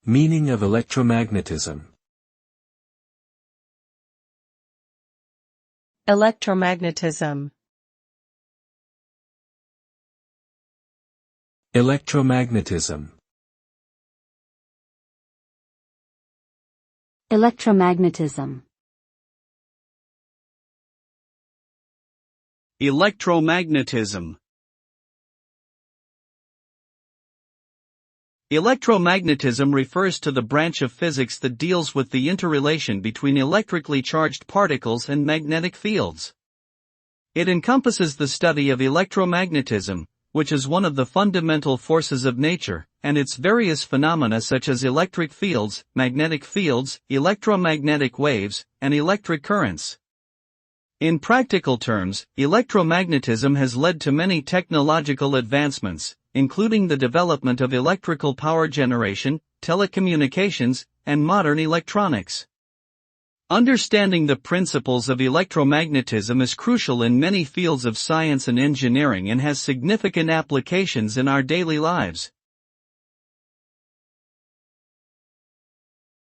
Meaning of electromagnetism. Electromagnetism. Electromagnetism. Electromagnetism. Electromagnetism. Electromagnetism refers to the branch of physics that deals with the interrelation between electrically charged particles and magnetic fields. It encompasses the study of electromagnetism, which is one of the fundamental forces of nature, and its various phenomena such as electric fields, magnetic fields, electromagnetic waves, and electric currents. In practical terms, electromagnetism has led to many technological advancements, including the development of electrical power generation, telecommunications, and modern electronics. Understanding the principles of electromagnetism is crucial in many fields of science and engineering and has significant applications in our daily lives.